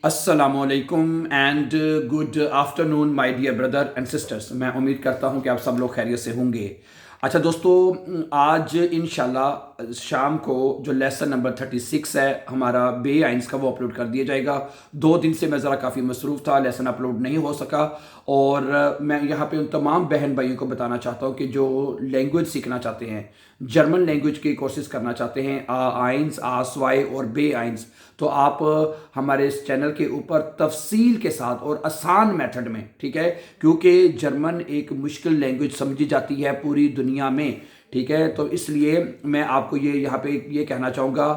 अस्सलामुअलैकुम and good afternoon my dear brother and sisters. मैं उम्मीद करता हूं कि आप सब लोग खैरियत से होंगे। अच्छा दोस्तों, आज इंशाल्लाह शाम को जो लेसन नंबर 36 है हमारा बे आइंस का, वो अपलोड कर दिया जाएगा। 2 दिन से मैं ज़रा काफ़ी मसरूफ़ था, लेसन अपलोड नहीं हो सका। और मैं यहाँ पे उन तमाम बहन भाइयों को बताना चाहता हूँ कि जो लैंग्वेज सीखना चाहते हैं, जर्मन लैंग्वेज की कोर्सेज करना चाहते हैं, आइंस, आसवाई और बे आइंस, तो आप हमारे इस चैनल के ऊपर तफसील के साथ और आसान मेथड में, ठीक है, क्योंकि जर्मन एक मुश्किल लैंग्वेज समझी जाती है पूरी दुनिया में, ठीक है। तो इसलिए मैं आपको यहाँ पे ये कहना चाहूँगा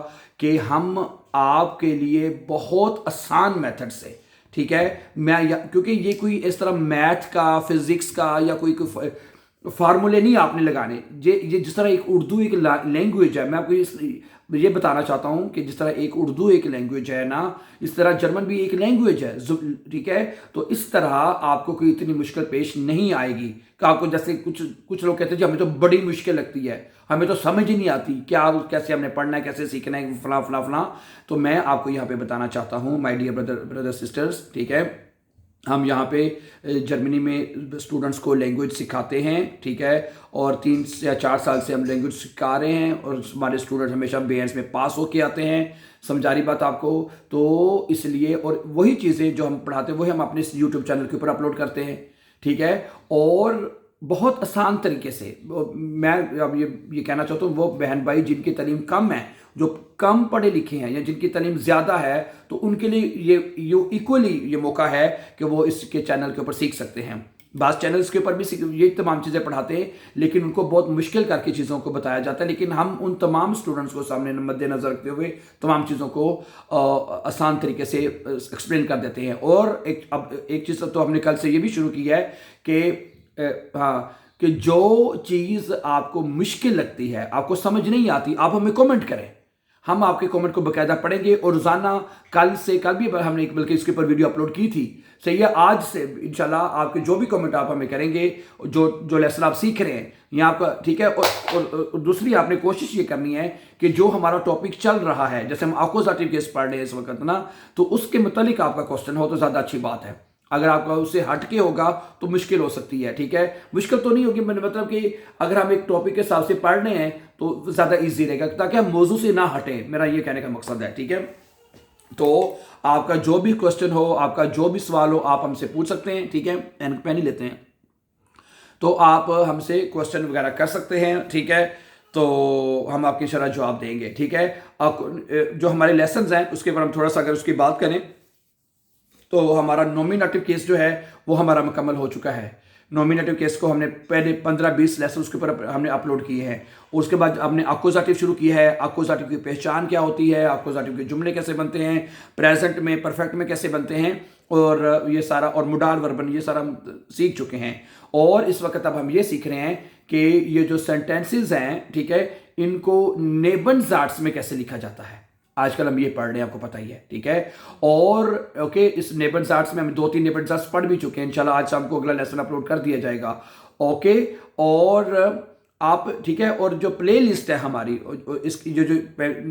कि हम आपके लिए बहुत आसान मेथड से, ठीक है, क्योंकि ये कोई इस तरह मैथ का, फिजिक्स का या कोई फार्मूले नहीं आपने लगाने। ये जिस तरह एक उर्दू एक लैंग्वेज है, मैं आपको ये बताना चाहता हूँ कि जिस तरह एक उर्दू एक लैंग्वेज है ना, इस तरह जर्मन भी एक लैंग्वेज है, ठीक है। तो इस तरह आपको कोई इतनी मुश्किल पेश नहीं आएगी कि आपको, जैसे कुछ लोग कहते हैं जी हमें तो बड़ी मुश्किल लगती है, हमें तो समझ ही नहीं आती क्या, कैसे हमने पढ़ना है, कैसे सीखना है, फला फला फला। तो मैं आपको यहाँ पे बताना चाहता हूँ माय डियर ब्रदर सिस्टर्स, ठीक है। हम यहाँ पे जर्मनी में स्टूडेंट्स को लैंग्वेज सिखाते हैं, ठीक है, और 3 या 4 साल से हम लैंग्वेज सिखा रहे हैं और हमारे स्टूडेंट हमेशा बेएंस में पास होके आते हैं। समझा रही बात आपको? तो इसलिए, और वही चीज़ें जो हम पढ़ाते हैं वही हम अपने इस यूट्यूब चैनल के ऊपर अपलोड करते हैं, ठीक है। और बहुत आसान तरीके से मैं अब ये कहना चाहता हूँ, वो बहन भाई जिनकी तालीम कम है, जो कम पढ़े लिखे हैं या जिनकी तालीम ज़्यादा है, तो उनके लिए ये इक्वली ये मौका है कि वो इसके चैनल के ऊपर सीख सकते हैं। बास चैनल्स के ऊपर भी ये तमाम चीज़ें पढ़ाते हैं, लेकिन उनको बहुत मुश्किल करके चीज़ों को बताया जाता है। लेकिन हम उन तमाम स्टूडेंट्स को सामने मद्देनज़र रखते हुए तमाम चीज़ों को आसान तरीके से एक्सप्लेन कर देते हैं। और एक चीज़ तो हमने कल से ये भी शुरू की है कि हाँ, कि जो चीज़ आपको मुश्किल लगती है, आपको समझ नहीं आती, आप हमें कमेंट करें, हम आपके कमेंट को बकायदा पढ़ेंगे। और रोज़ाना कल भी हमने बल्कि इसके ऊपर वीडियो अपलोड की थी, सही है। आज से इंशाल्लाह आपके जो भी कमेंट आप हमें करेंगे, जो लेसन आप सीख रहे हैं यहाँ पर, ठीक है। और दूसरी आपने कोशिश ये करनी है कि जो हमारा टॉपिक चल रहा है, जैसे हम अक्यूज़ेटिव केस पढ़ रहे हैं इस वक्त ना, तो उसके मुतालिक आपका क्वेश्चन हो तो ज़्यादा अच्छी बात है। अगर आपका उससे हट के होगा तो मुश्किल हो सकती है, ठीक है। मुश्किल तो नहीं होगी, मैंने मतलब कि अगर हम एक टॉपिक के हिसाब से पढ़ रहे हैं तो ज़्यादा इजी रहेगा, ताकि हम मौजू से ना हटें, मेरा ये कहने का मकसद है, ठीक है। तो आपका जो भी क्वेश्चन हो, आपका जो भी सवाल हो, आप हमसे पूछ सकते हैं, ठीक है। पेन ही लेते हैं, तो आप हमसे क्वेश्चन वगैरह कर सकते हैं, ठीक है। तो हम आपकी शरह जवाब देंगे, ठीक है। जो हमारे लेसन हैं उसके ऊपर हम थोड़ा सा अगर उसकी बात करें, तो हमारा नॉमिनेटिव केस जो है वो हमारा मुकम्मल हो चुका है। नॉमिनेटिव केस को हमने पहले 15-20 लेसन उसके ऊपर हमने अपलोड किए हैं। उसके बाद हमने अक्यूज़ेटिव शुरू किया है। अक्यूज़ेटिव की पहचान क्या होती है, अक्यूज़ेटिव के जुमले कैसे बनते हैं, प्रेजेंट में, परफेक्ट में कैसे बनते हैं, और ये सारा, और मोडाल वर्बन, ये सारा हम सीख चुके हैं। और इस वक्त अब हम ये सीख रहे हैं कि ये जो सेंटेंसेस हैं, ठीक है, इनको नेबनज़ाट्स में कैसे लिखा जाता है। आजकल हम ये पढ़ रहे हैं, आपको पता ही है, ठीक है। और ओके, इस नेबनज़ाट्स में हम 2-3 नेबनज़ाट्स पढ़ भी चुके हैं। इंशाल्लाह आज शाम को अगला लेसन अपलोड कर दिया जाएगा, ओके। और आप, ठीक है, और जो प्ले लिस्ट है हमारी, इसकी जो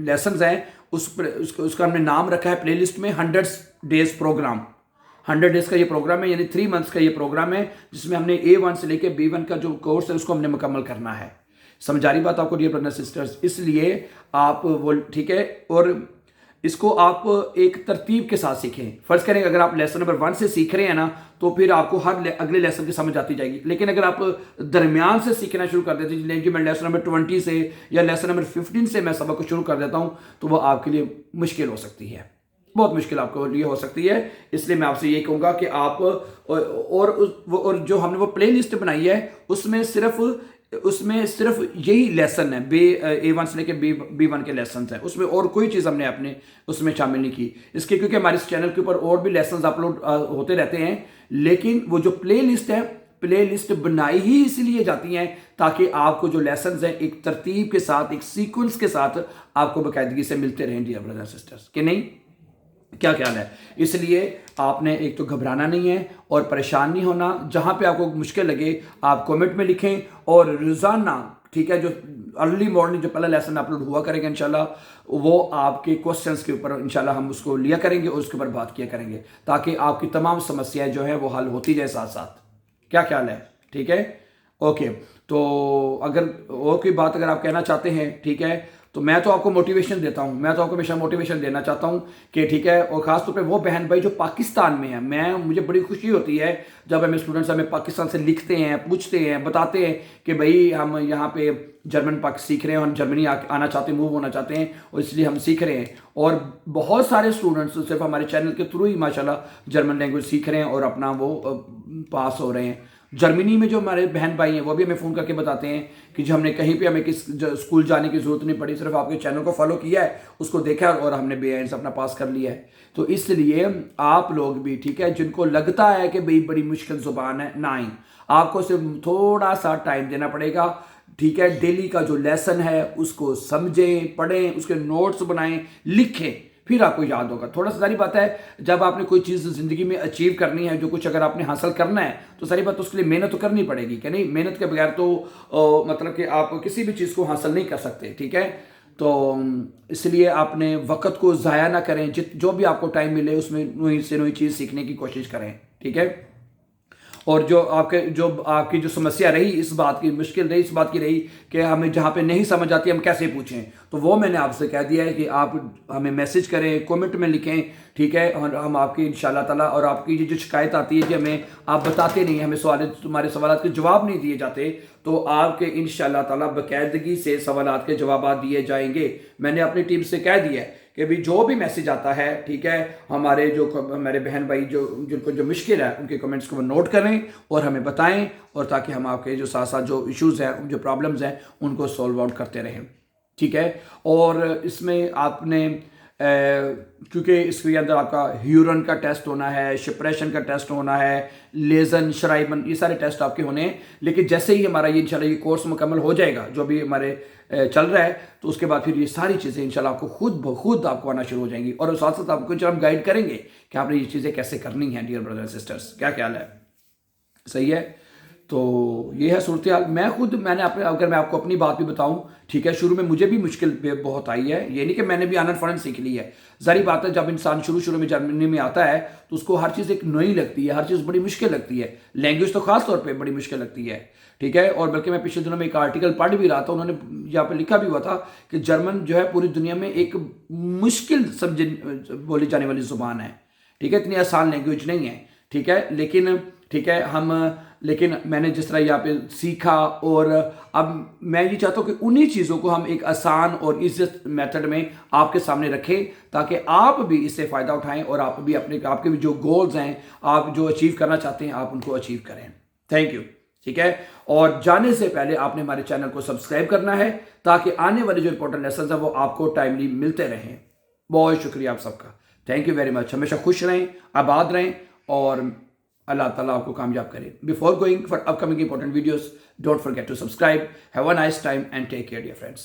लेसन हैं उसका हमने नाम रखा है प्ले लिस्ट में 100 डेज प्रोग्राम। 100 डेज का ये प्रोग्राम है, यानी 3 मंथ्स का ये प्रोग्राम है, जिसमें हमने A1 से लेकर B1 का जो कोर्स है उसको हमने मुकम्मल करना है। समझा रही बात आपको डियर ब्रदर सिस्टर्स? इसलिए आप वो, ठीक है, और इसको आप एक तरतीब के साथ सीखें। फर्ज करें अगर आप लेसन नंबर 1 से सीख रहे हैं ना, तो फिर आपको हर अगले लेसन की समझ आती जाएगी। लेकिन अगर आप दरमियान से सीखना शुरू कर देते हैं, मैं लेसन नंबर 20 से या लेसन नंबर 15 से मैं सबक को शुरू कर देता हूँ, तो वो आपके लिए मुश्किल हो सकती है, बहुत मुश्किल आपको लिए हो सकती है। इसलिए मैं आपसे ये कहूँगा कि आप और जो हमने वो प्ले लिस्ट बनाई है उसमें सिर्फ यही लेसन है, A1 से लेके B1 के लेसन हैं, उसमें और कोई चीज़ हमने अपने उसमें शामिल नहीं की। इसके क्योंकि हमारे इस चैनल के ऊपर और भी लेसन अपलोड होते रहते हैं, लेकिन वो जो प्ले लिस्ट है, प्ले लिस्ट बनाई ही इसलिए जाती हैं ताकि आपको जो लेसन हैं एक तरतीब के साथ, एक सीक्वेंस के साथ आपको बाकायदगी से मिलते रहें डियर ब्रदर सिस्टर्स, कि नहीं? क्या ख्याल है? इसलिए आपने एक तो घबराना नहीं है और परेशान नहीं होना। जहाँ पे आपको मुश्किल लगे आप कमेंट में लिखें, और रोज़ाना ٹھیک ہے, جو ارلی مارننگ جو پہلا لیسن اپلوڈ ہوا کرے گا انشاءاللہ, وہ آپ کے کوسچنس کے اوپر انشاءاللہ ہم اس کو لیا کریں گے اور اس کے اوپر بات کیا کریں گے, تاکہ آپ کی تمام سمسیایں جو ہیں وہ حل ہوتی جائے ساتھ ساتھ. کیا خیال ہے؟ ٹھیک ہے, اوکے. تو اگر اور کوئی بات اگر آپ کہنا چاہتے ہیں, ٹھیک ہے, تو میں تو آپ کو موٹیویشن دیتا ہوں, میں تو آپ کو ہمیشہ موٹیویشن دینا چاہتا ہوں کہ ٹھیک ہے, اور خاص طور پہ وہ بہن بھائی جو پاکستان میں ہیں, مجھے بڑی خوشی ہوتی ہے جب ہمیں اسٹوڈنٹس ہمیں پاکستان سے لکھتے ہیں, پوچھتے ہیں, بتاتے ہیں کہ بھائی ہم یہاں پہ جرمن سیکھ رہے ہیں, ہم جرمنی آنا چاہتے ہیں, موو ہونا چاہتے ہیں, اور اس لیے ہم سیکھ رہے ہیں. اور بہت سارے اسٹوڈنٹس صرف ہمارے چینل کے تھرو ہی ماشاءاللہ جرمن لینگویج سیکھ رہے ہیں اور اپنا وہ پاس ہو رہے ہیں. جرمنی میں جو ہمارے بہن بھائی ہیں وہ بھی ہمیں فون کر کے بتاتے ہیں کہ جو ہم نے کہیں پہ ہمیں کس اسکول جانے کی ضرورت نہیں پڑی, صرف آپ کے چینل کو فالو کیا ہے, اس کو دیکھا اور ہم نے بے عین سے اپنا پاس کر لیا ہے. تو اس لیے آپ لوگ بھی, ٹھیک ہے, جن کو لگتا ہے کہ بھئی بڑی مشکل زبان ہے, نہ آئیں, آپ کو صرف تھوڑا سا ٹائم دینا پڑے گا. ٹھیک ہے, ڈیلی کا جو لیسن ہے اس کو سمجھیں, پڑھیں, اس کے نوٹس بنائیں, لکھیں, پھر آپ کو یاد ہوگا. تھوڑا سا ساری بات ہے, جب آپ نے کوئی چیز زندگی میں اچیو کرنی ہے, جو کچھ اگر آپ نے حاصل کرنا ہے, تو ساری بات اس کے لیے محنت تو کرنی پڑے گی, کہ نہیں, محنت کے بغیر تو مطلب کہ آپ کسی بھی چیز کو حاصل نہیں کر سکتے. ٹھیک ہے, تو اس لیے آپ نے وقت کو ضائع نہ کریں, جو بھی آپ کو ٹائم ملے اس میں نئی سے نئی چیز سیکھنے کی کوشش کریں. ٹھیک ہے, اور جو آپ کی جو سمسیا رہی اس بات کی, مشکل رہی اس بات کی رہی کہ ہمیں جہاں پہ نہیں سمجھ آتی ہم کیسے پوچھیں, تو وہ میں نے آپ سے کہہ دیا ہے کہ آپ ہمیں میسج کریں, کومنٹ میں لکھیں. ٹھیک ہے, اور ہم آپ کی انشاءاللہ تعالیٰ, اور آپ کی جو شکایت آتی ہے کہ ہمیں آپ بتاتے نہیں, ہمیں تمہارے سوالات کے جواب نہیں دیے جاتے, تو آپ کے انشاءاللہ تعالیٰ باقاعدگی سے سوالات کے جوابات دیے جائیں گے. میں نے اپنی ٹیم سے کہہ دیا ہے کہ بھی جو بھی میسج آتا ہے, ٹھیک ہے, ہمارے بہن بھائی جن کو جو مشکل ہے ان کے کمنٹس کو وہ نوٹ کریں اور ہمیں بتائیں, اور تاکہ ہم آپ کے جو ساتھ ساتھ جو ایشوز ہیں, جو پرابلمز ہیں, ان کو سولو آؤٹ کرتے رہیں. ٹھیک ہے, اور اس میں آپ نے کیونکہ اس کے اندر آپ کا ہیورن کا ٹیسٹ ہونا ہے, شپریشن کا ٹیسٹ ہونا ہے, لیزن, شرائبن, یہ سارے ٹیسٹ آپ کے ہونے ہیں. لیکن جیسے ہی ہمارا یہ انشاءاللہ یہ کورس مکمل ہو جائے گا جو بھی ہمارے چل رہا ہے, تو اس کے بعد پھر یہ ساری چیزیں انشاءاللہ آپ کو خود بخود آپ کو آنا شروع ہو جائیں گی, اور ساتھ ساتھ آپ کو انشاءاللہ ہم گائیڈ کریں گے کہ آپ نے یہ چیزیں کیسے کرنی ہیں. ڈیئر بردرز اینڈ سسٹرز, کیا خیال ہے؟ صحیح ہے. تو یہ ہے صورتحال. میں نے اگر میں آپ کو اپنی بات بھی بتاؤں, ٹھیک ہے, شروع میں مجھے بھی مشکل بہت آئی ہے, یہ نہیں کہ میں نے بھی آنن فنن سیکھ لی ہے. ظاہری بات ہے, جب انسان شروع میں جرمنی میں آتا ہے تو اس کو ہر چیز ایک نئی لگتی ہے, ہر چیز بڑی مشکل لگتی ہے, لینگویج تو خاص طور پہ بڑی مشکل لگتی ہے. ٹھیک ہے, اور بلکہ میں پچھلے دنوں میں ایک آرٹیکل پڑھ بھی رہا تھا, انہوں نے یہاں پہ لکھا بھی ہوا تھا کہ جرمن جو ہے پوری دنیا میں ایک مشکل بولی جانے والی زبان ہے. ٹھیک ہے, اتنی آسان لینگویج نہیں ہے. ٹھیک ہے, لیکن میں نے جس طرح یہاں پہ سیکھا, اور اب میں یہ چاہتا ہوں کہ انہی چیزوں کو ہم ایک آسان اور ایزی میتھڈ میں آپ کے سامنے رکھیں, تاکہ آپ بھی اس سے فائدہ اٹھائیں, اور آپ کے بھی جو گولز ہیں, آپ جو اچیو کرنا چاہتے ہیں, آپ ان کو اچیو کریں. Thank you. ٹھیک ہے, اور جانے سے پہلے آپ نے ہمارے چینل کو سبسکرائب کرنا ہے, تاکہ آنے والے جو امپورٹنٹ لیسنز ہیں وہ آپ کو ٹائملی ملتے رہیں. بہت شکریہ آپ سب کا. Thank you very much. ہمیشہ خوش رہیں, آباد رہیں, اور اللہ تعالیٰ آپ کو کامیاب کرے. Before going for upcoming important videos, don't forget to subscribe. Have a nice time and take care, dear friends.